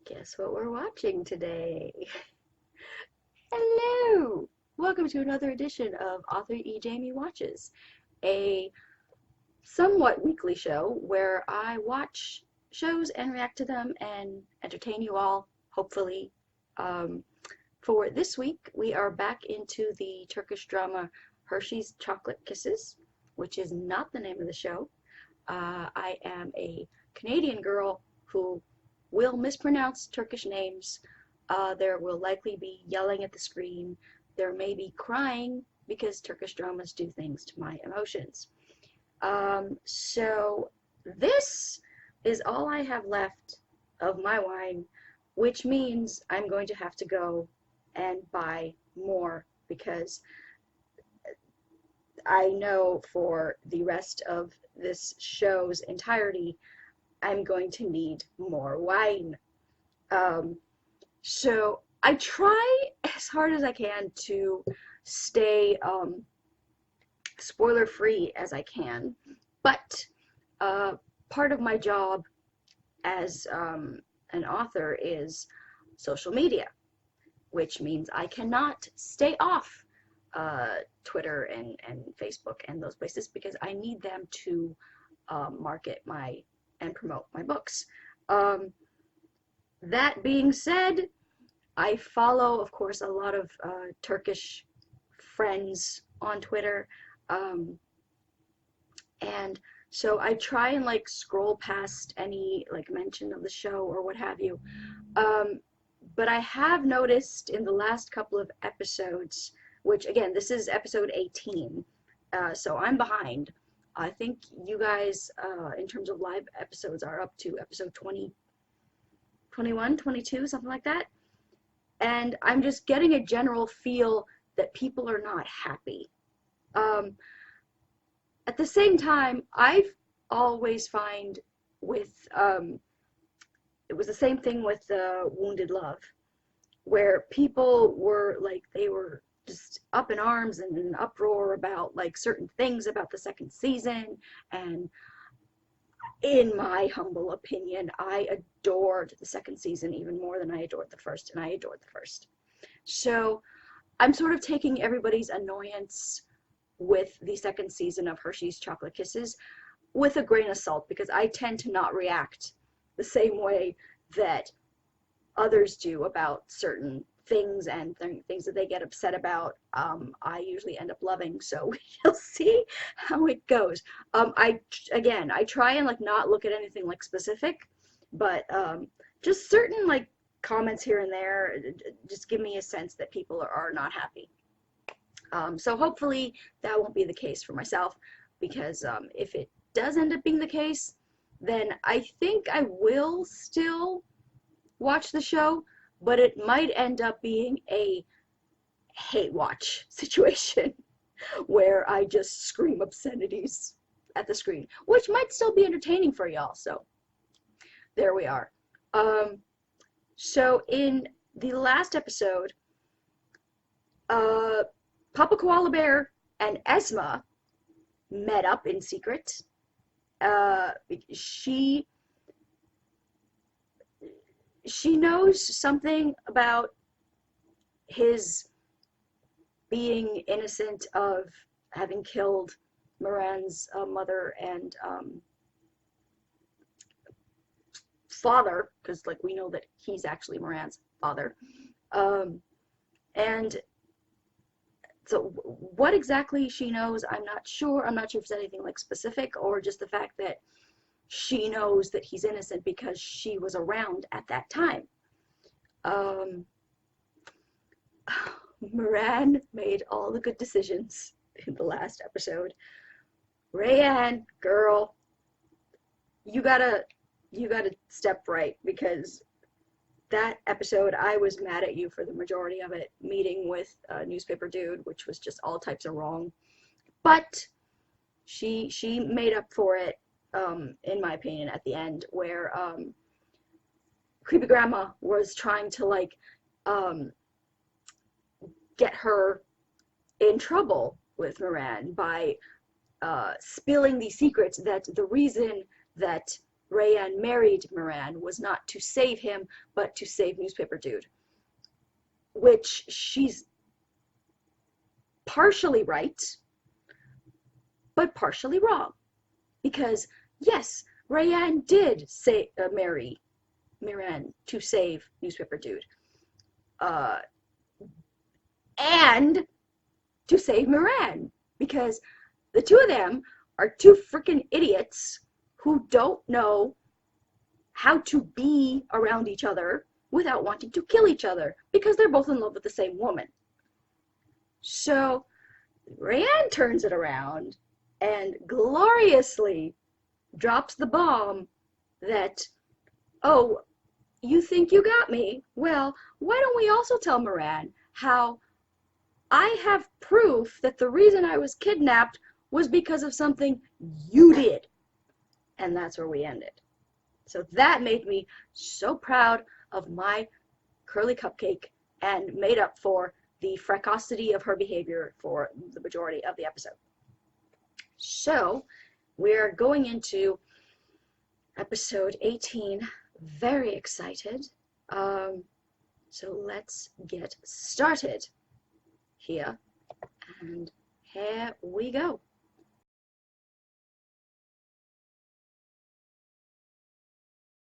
Guess what we're watching today? Hello! Welcome to another edition of Author E. Jamie Watches, a somewhat weekly show where I watch shows and react to them and entertain you all, hopefully. Um, for this week, we are back into the Turkish drama Hershey's Chocolate Kisses, which is not the name of the show. I am a Canadian girl who will mispronounce Turkish names. There will likely be yelling at the screen. There may be crying because Turkish dramas do things to my emotions. So this is all I have left of my wine, which means I'm going to have to go and buy more because I know for the rest of this show's entirety, I'm going to need more wine. Um, so I try as hard as I can to stay spoiler free as I can, but part of my job as an author is social media, which means I cannot stay off Twitter and Facebook and those places because I need them to market my and promote my books. That being said, I follow, of course, a lot of Turkish friends on Twitter, um, and so I try and like scroll past any like mention of the show or what have you. Um, but I have noticed in the last couple of episodes, which again, this is episode 18, so I'm behind. I think you guys, in terms of live episodes, are up to episode 20, 21, 22, something like that. And I'm just getting a general feel that people are not happy. Um, at the same time, I've always find with, it was the same thing with Wounded Love, where people were like, they were just up in arms and in uproar about like certain things about the second season. And in my humble opinion, I adored the second season even more than I adored the first, and I adored the first. So I'm sort of taking everybody's annoyance with the second season of Hershey's Chocolate Kisses with a grain of salt because I tend to not react the same way that others do about certain things and things that they get upset about. I usually end up loving, so we'll see how it goes. I try and like not look at anything like specific, but just certain like comments here and there just give me a sense that people are not happy. So hopefully that won't be the case for myself, because if it does end up being the case, then I think I will still watch the show, but it might end up being a hate watch situation where I just scream obscenities at the screen, which might still be entertaining for y'all. So there we are. So in the last episode, Papa Koala Bear and Esma met up in secret. She knows something about his being innocent of having killed Moran's mother and father, because like we know that he's actually Moran's father. And so what exactly she knows, I'm not sure. I'm not sure if it's anything like specific or just the fact that she knows that he's innocent because she was around at that time. Moran made all the good decisions in the last episode. Rayanne, girl, you gotta step right, because that episode I was mad at you for the majority of it, meeting with a newspaper dude, which was just all types of wrong. But she made up for it, in my opinion, at the end, where creepy grandma was trying to like get her in trouble with Moran by spilling these secrets that the reason that Rayanne married Moran was not to save him, but to save Newspaper Dude. Which she's partially right, but partially wrong. Because, yes, Rayanne did marry Moran to save Newspaper Dude. And to save Moran. Because the two of them are two freaking idiots who don't know how to be around each other without wanting to kill each other, because they're both in love with the same woman. So Rayanne turns it around and gloriously drops the bomb that, oh, you think you got me? Well, why don't we also tell Moran how I have proof that the reason I was kidnapped was because of something you did. And that's where we ended. So that made me so proud of my Curly Cupcake and made up for the fracosity of her behavior for the majority of the episode. So we're going into episode 18. Very excited. So let's get started here. And here we go.